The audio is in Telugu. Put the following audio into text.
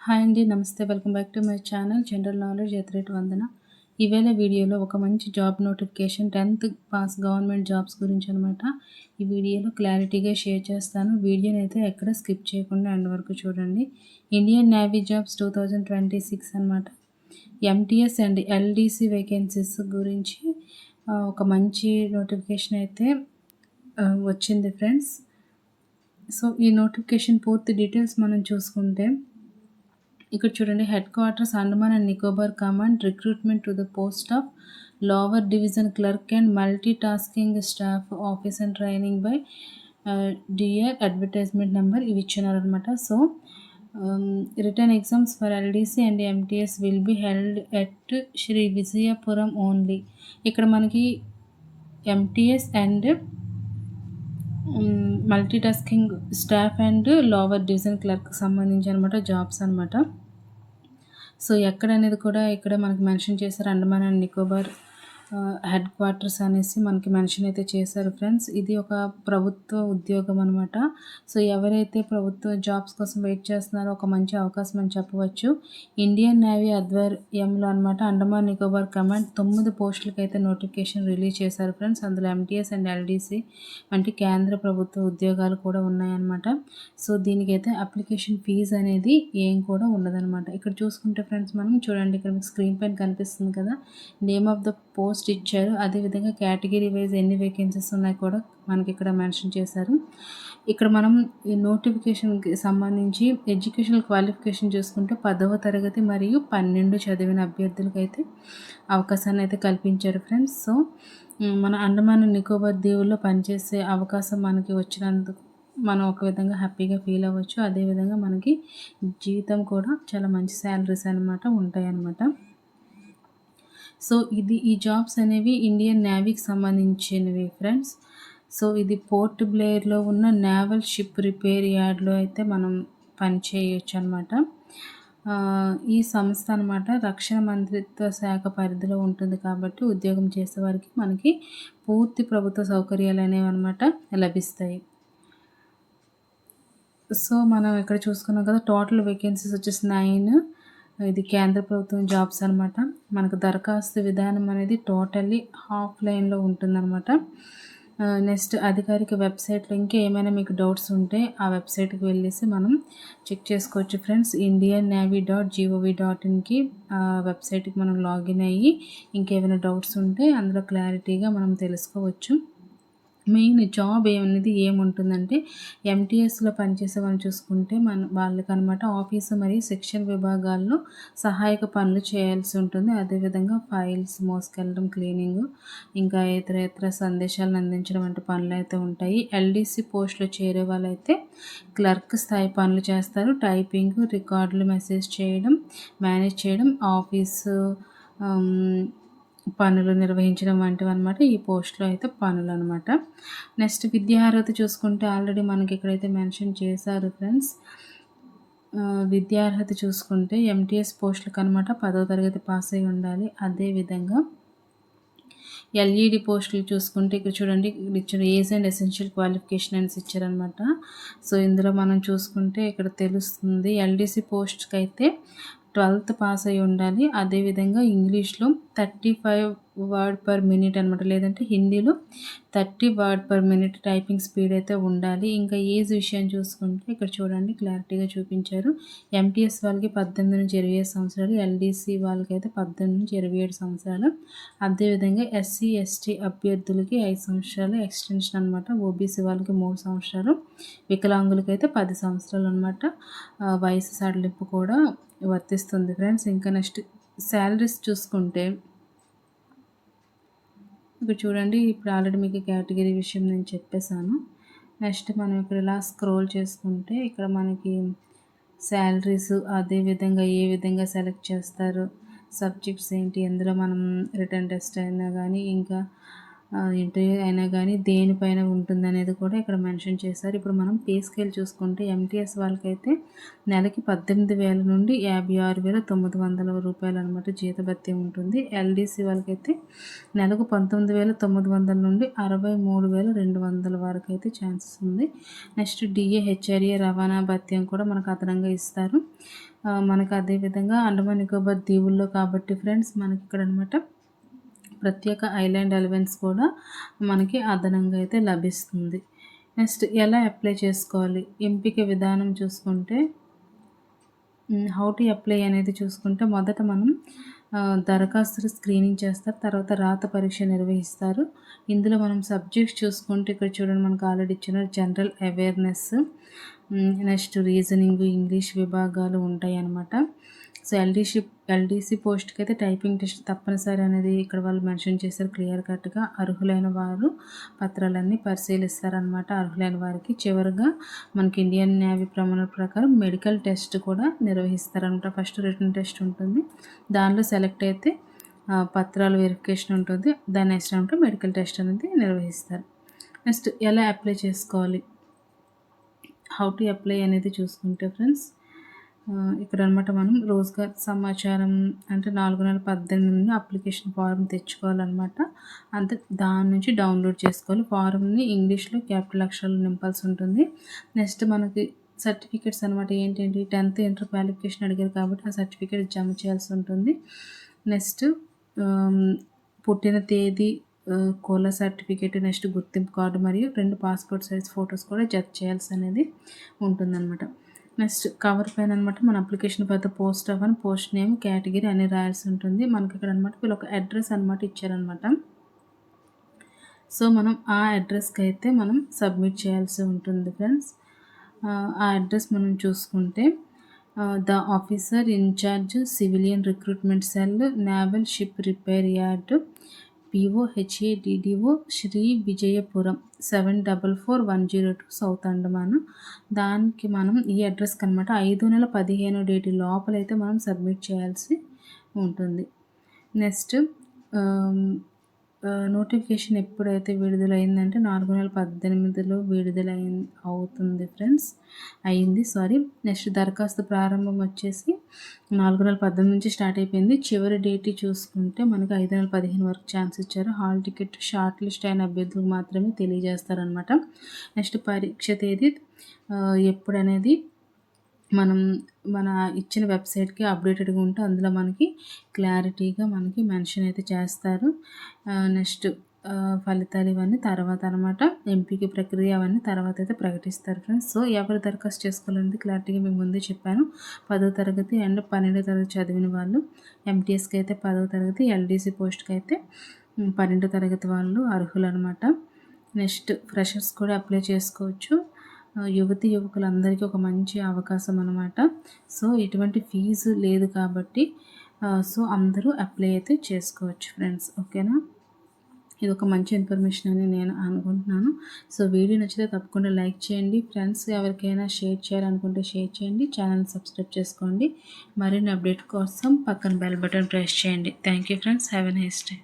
హాయ్ అండి. నమస్తే. Welcome back to my channel general knowledge at Vandana. ఈవేళ వీడియోలో ఒక మంచి job notification 10th pass government jobs గురించి అనమాట. ఈ వీడియోలో క్లారిటీగా షేర్ చేస్తాను. వీడియోని అయితే ఎక్కడ స్కిప్ చేయకుండా ఎండ్ వరకు చూడండి. ఇండియన్ నేవీ జాబ్స్ 2026 అనమాట. ఎంటీఎస్ అండ్ ఎల్డీసీ వేకెన్సీస్ గురించి ఒక మంచి నోటిఫికేషన్ అయితే వచ్చింది ఫ్రెండ్స్. సో ఈ నోటిఫికేషన్ పూర్తి డీటెయిల్స్ మనం చూసుకుంటే ఇక్కడ చూడండి, headquarters Andaman and Nicobar command, recruitment to the post of lower division clerk and multi tasking staff office and training by dear advertisement number ఇవి ఇచ్చినారనమాట. So written exams for LDC and MTS will be held at Sri Vijayapuram only. ఇక్కడ మనకి MTS and multi tasking staff and lower division clerk సంబంధించి అనమాట జాబ్స్ అనమాట. సో ఎక్కడ అనేది కూడా ఇక్కడ మనకి మెన్షన్ చేశారు. Andaman and Nicobar head quarters అనేసి మనకి మెన్షన్ అయితే చేశారు ఫ్రెండ్స్. ఇది ఒక ప్రభుత్వ ఉద్యోగం అనమాట. సో ఎవరైతే ప్రభుత్వ జాబ్స్ కోసం వెయిట్ చేస్తున్నారో ఒక మంచి అవకాశం అని చెప్పవచ్చు. ఇండియన్ నేవీ ఆధ్వర్యంలో అనమాట అండమాన్ నికోబార్ కమాండ్ 9 పోస్టులకి అయితే నోటిఫికేషన్ రిలీజ్ చేశారు ఫ్రెండ్స్. అందులో ఎంటీఎస్ అండ్ ఎల్డీసీ వంటి కేంద్ర ప్రభుత్వ ఉద్యోగాలు కూడా ఉన్నాయన్నమాట. సో దీనికైతే అప్లికేషన్ ఫీజు అనేది ఏం కూడా ఉండదన్నమాట. ఇక్కడ చూసుకుంటే ఫ్రెండ్స్ మనం చూడండి, ఇక్కడ మీకు స్క్రీన్ పైన కనిపిస్తుంది కదా, నేమ్ ఆఫ్ ద పోస్ట్ ఇచ్చారు. అదేవిధంగా కేటగిరీ వైజ్ ఎన్ని వేకెన్సీస్ ఉన్నాయి కూడా మనకి ఇక్కడ మెన్షన్ చేశారు. ఇక్కడ మనం ఈ నోటిఫికేషన్కి సంబంధించి ఎడ్యుకేషనల్ క్వాలిఫికేషన్ చూసుకుంటే 10వ తరగతి మరియు 12 చదివిన అభ్యర్థులకు అయితే అవకాశాన్ని అయితే కల్పించారు ఫ్రెండ్స్. సో మన అండమాన్ నికోబార్ దీవుల్లో పనిచేసే అవకాశం మనకి వచ్చినందుకు మనం ఒక విధంగా హ్యాపీగా ఫీల్ అవ్వచ్చు. అదేవిధంగా మనకి జీతం కూడా చాలా మంచి శాలరీస్ అనమాట ఉంటాయి అన్నమాట. సో ఈ జాబ్స్ అనేవి ఇండియన్ నేవీకి సంబంధించినవి ఫ్రెండ్స్. సో ఇది పోర్ట్ బ్లేయర్లో ఉన్న నేవల్ షిప్ రిపేర్ యార్డ్లో అయితే మనం పని చేయొచ్చు అనమాట. ఈ సంస్థ అనమాట రక్షణ మంత్రిత్వ శాఖ పరిధిలో ఉంటుంది కాబట్టి ఉద్యోగం చేసేవారికి మనకి పూర్తి ప్రభుత్వ సౌకర్యాలు అనేవి అనమాట లభిస్తాయి. సో మనం ఇక్కడ చూసుకున్నాం కదా, టోటల్ వేకెన్సీస్ వచ్చేసి 9. ఇది కేంద్ర ప్రభుత్వం జాబ్స్ అనమాట. మనకు దరఖాస్తు విధానం అనేది టోటల్లీ ఆఫ్లైన్లో ఉంటుందన్నమాట. నెక్స్ట్ అధికారిక వెబ్సైట్లో ఇంకా ఏమైనా మీకు డౌట్స్ ఉంటే ఆ వెబ్సైట్కి వెళ్ళేసి మనం చెక్ చేసుకోవచ్చు ఫ్రెండ్స్. indiannavy.gov.inకి వెబ్సైట్కి మనం లాగిన్ అయ్యి ఇంకేమైనా డౌట్స్ ఉంటే అందులో క్లారిటీగా మనం తెలుసుకోవచ్చు. మెయిన్ జాబ్ అనేది ఏముంటుందంటే ఎంటీఎస్లో పనిచేసే వాళ్ళని చూసుకుంటే వాళ్ళకనమాట ఆఫీసు మరియు సెక్షన్ విభాగాల్లో సహాయక పనులు చేయాల్సి ఉంటుంది. అదేవిధంగా ఫైల్స్ మోసుకెళ్ళడం, క్లీనింగ్, ఇంకా ఇతర సందేశాలను అందించడం వంటి పనులు అయితే ఉంటాయి. ఎల్డీసీ పోస్టులో చేరే వాళ్ళైతే క్లర్క్ స్థాయి పనులు చేస్తారు. టైపింగ్, రికార్డులు మెసేజ్ చేయడం, మేనేజ్ చేయడం, ఆఫీసు పనులు నిర్వహించడం వంటివి అనమాట. ఈ పోస్ట్లో అయితే పనులు అనమాట. నెక్స్ట్ విద్యార్హత చూసుకుంటే ఆల్రెడీ మనకి ఇక్కడైతే మెన్షన్ చేశారు ఫ్రెండ్స్. విద్యార్హత చూసుకుంటే ఎంటీఎస్ పోస్టులకు అనమాట 10వ తరగతి పాస్ అయి ఉండాలి. అదేవిధంగా ఎల్ఈడి పోస్టులు చూసుకుంటే ఇక్కడ చూడండి, ఇచ్చిన ఏజ్ అండ్ ఎసెన్షియల్ క్వాలిఫికేషన్ అనేసి ఇచ్చారనమాట. సో ఇందులో మనం చూసుకుంటే ఇక్కడ తెలుస్తుంది, ఎల్డీసీ పోస్ట్కి అయితే 12th పాస్ అయి ఉండాలి. అదేవిధంగా ఇంగ్లీష్లో 35 వర్డ్ పర్ మినిట్ అనమాట, లేదంటే హిందీలో 30 word per minute typing speed అయితే ఉండాలి. ఇంకా ఏజ్ విషయం చూసుకుంటే ఇక్కడ చూడండి క్లారిటీగా చూపించారు. ఎంటీఎస్ వాళ్ళకి 18 నుంచి 25 సంవత్సరాలు, ఎల్డీసీ వాళ్ళకి అయితే 18 నుంచి 27 సంవత్సరాలు. అదేవిధంగా ఎస్సీ ఎస్టీ అభ్యర్థులకి 5 సంవత్సరాలు ఎక్స్టెన్షన్ అనమాట. ఓబీసీ వాళ్ళకి 3 సంవత్సరాలు, వికలాంగులకి అయితే 10 సంవత్సరాలు అనమాట. వయసు సడలింపు కూడా వర్తిస్తుంది ఫ్రెండ్స్. ఇంకా నెక్స్ట్ శాలరీస్ చూసుకుంటే ఇక్కడ చూడండి, ఇప్పుడు ఆల్రెడీ మీకు కేటగిరీ విషయం నేను చెప్పేశాను. నెక్స్ట్ మనం ఇక్కడ ఇలా స్క్రోల్ చేసుకుంటే ఇక్కడ మనకి శాలరీస్, అదేవిధంగా ఏ విధంగా సెలెక్ట్ చేస్తారు, సబ్జెక్ట్స్ ఏంటి, ఎందులో మనం రిటర్న్ టెస్ట్ అయినా కానీ ఇంకా ఇంటర్వ్యూ అయినా కానీ దేనిపైన ఉంటుందనేది కూడా ఇక్కడ మెన్షన్ చేశారు. ఇప్పుడు మనం పే స్కేల్ చూసుకుంటే ఎంటీఎస్ వాళ్ళకైతే నెలకి 18,000 నుండి 56,900 రూపాయలు అనమాట జీతభత్యం ఉంటుంది. ఎల్డీసీ వాళ్ళకైతే నెలకు 19,900 నుండి 63,200 వరకు అయితే ఛాన్సెస్ ఉంది. నెక్స్ట్ డిఏ, హెచ్ఆర్ఏ రవాణా భత్యం కూడా మనకు అదనంగా ఇస్తారు. మనకు అదేవిధంగా అండమాన్ నికోబార్ దీవుల్లో కాబట్టి ఫ్రెండ్స్ మనకి ఇక్కడ అనమాట ప్రత్యేక ఐలాండ్ అలవెన్స్ కూడా మనకి అదనంగా అయితే లభిస్తుంది. నెక్స్ట్ ఎలా అప్లై చేసుకోవాలి, ఎంపిక విధానం చూసుకుంటే హౌ టు అప్లై అనేది చూసుకుంటే మొదట మనం దరఖాస్తులు స్క్రీనింగ్ చేస్తారు. తర్వాత రాత పరీక్ష నిర్వహిస్తారు. ఇందులో మనం సబ్జెక్ట్స్ చూసుకుంటే ఇక్కడ చూడండి మనకు ఆల్రెడీ ఇచ్చిన general awareness, next reasoning, English విభాగాలు ఉంటాయి అన్నమాట. సో ఎల్డీసీ పోస్ట్కి అయితే టైపింగ్ టెస్ట్ తప్పనిసరి అనేది ఇక్కడ వాళ్ళు మెన్షన్ చేశారు క్లియర్ కట్గా. అర్హులైన వారు పత్రాలన్నీ పరిశీలిస్తారనమాట. అర్హులైన వారికి చివరిగా మనకి ఇండియన్ నేవీ ప్రమాణాల ప్రకారం మెడికల్ టెస్ట్ కూడా నిర్వహిస్తారనమాట. ఫస్ట్ రిటన్ టెస్ట్ ఉంటుంది, దానిలో సెలెక్ట్ అయితే పత్రాల వెరిఫికేషన్ ఉంటుంది, దాని నెక్స్ట్ అంటే మెడికల్ టెస్ట్ అనేది నిర్వహిస్తారు. నెక్స్ట్ ఎలా అప్లై చేసుకోవాలి, హౌ టు అప్లై అనేది చూసుకుంటే ఫ్రెండ్స్ ఇక్కడ అనమాట మనం రోజ్గార్ సమాచారం అంటే 4 నెలల 18 అప్లికేషన్ ఫారం తెచ్చుకోవాలన్నమాట. అంతే, దాని నుంచి డౌన్లోడ్ చేసుకోవాలి. ఫారంని ఇంగ్లీష్లో క్యాపిటల్ అక్షరాలు నింపాల్సి ఉంటుంది. నెక్స్ట్ మనకి సర్టిఫికేట్స్ అనమాట ఏంటంటే 10th ఇంటర్ క్వాలిఫికేషన్ అడిగారు కాబట్టి ఆ సర్టిఫికేట్ జమ చేయాల్సి ఉంటుంది. నెక్స్ట్ పుట్టిన తేదీ, కుల సర్టిఫికేట్, నెక్స్ట్ గుర్తింపు కార్డు మరియు 2 పాస్పోర్ట్ సైజ్ ఫొటోస్ కూడా జత చేయాల్సి అనేది ఉంటుందన్నమాట. నెక్స్ట్ కవర్ పైన అనమాట మన అప్లికేషన్ పెద్ద పోస్ట్ అవని పోస్ట్ నేమ్, కేటగిరీ అని రాయాల్సి ఉంటుంది. మనకి ఇక్కడ అనమాట వీళ్ళు ఒక అడ్రస్ అనమాట ఇచ్చారనమాట. సో మనం ఆ అడ్రస్కి అయితే మనం సబ్మిట్ చేయాల్సి ఉంటుంది ఫ్రెండ్స్. ఆ అడ్రస్ మనం చూసుకుంటే the officer in charge civilian recruitment cell, naval ship repair yard, POHADDO Shri Vijayapuram 744102 South Andaman. దానికి మనం ఈ అడ్రస్కి అనమాట 5/15 డేట్ లోపలైతే మనం సబ్మిట్ చేయాల్సి ఉంటుంది. నెక్స్ట్ నోటిఫికేషన్ ఎప్పుడైతే విడుదలైందంటే 4/18 అవుతుంది ఫ్రెండ్స్, అయింది. నెక్స్ట్ దరఖాస్తు ప్రారంభం వచ్చేసి 4/18 నుంచి స్టార్ట్ అయిపోయింది. చివరి డేట్ చూసుకుంటే మనకు 5/15 వరకు ఛాన్స్ ఇచ్చారు. హాల్ టికెట్ షార్ట్ లిస్ట్ అయిన అభ్యర్థులకు మాత్రమే తెలియజేస్తారనమాట. నెక్స్ట్ పరీక్ష తేదీ ఎప్పుడు అనేది మనం మన ఇచ్చిన వెబ్సైట్కి అప్డేటెడ్గా ఉంటే అందులో మనకి క్లారిటీగా మనకి మెన్షన్ అయితే చేస్తారు. నెక్స్ట్ ఫలితాలు ఇవన్నీ తర్వాత అనమాట. ఎంపిక ప్రక్రియ అవన్నీ తర్వాత అయితే ప్రకటిస్తారు ఫ్రెండ్స్. సో ఎవరు దరఖాస్తు చేసుకోవాలనేది క్లారిటీగా మేము ముందే చెప్పాను. 10వ తరగతి అండ్ 12వ తరగతి చదివిన వాళ్ళు ఎంటీఎస్కి అయితే 10వ తరగతి, ఎల్డీసీ పోస్ట్కి అయితే 12వ తరగతి వాళ్ళు అర్హులు అనమాట. నెక్స్ట్ ఫ్రెషర్స్ కూడా అప్లై చేసుకోవచ్చు. యువతి యువకులందరికీ ఒక మంచి అవకాశం అనమాట. సో ఎటువంటి ఫీజు లేదు కాబట్టి సో అందరూ అప్లై అయితే చేసుకోవచ్చు ఫ్రెండ్స్. ఓకేనా, ఇది ఒక మంచి ఇన్ఫర్మేషన్ అని నేను అనుకుంటున్నాను. సో వీడియో నచ్చితే తప్పకుండా లైక్ చేయండి ఫ్రెండ్స్. ఎవరికైనా షేర్ చేయాలనుకుంటే షేర్ చేయండి. ఛానల్ సబ్స్క్రైబ్ చేసుకోండి. మరిన్ని అప్డేట్ కోసం పక్కన బెల్ బటన్ ప్రెస్ చేయండి. Thank you friends. Have a nice day.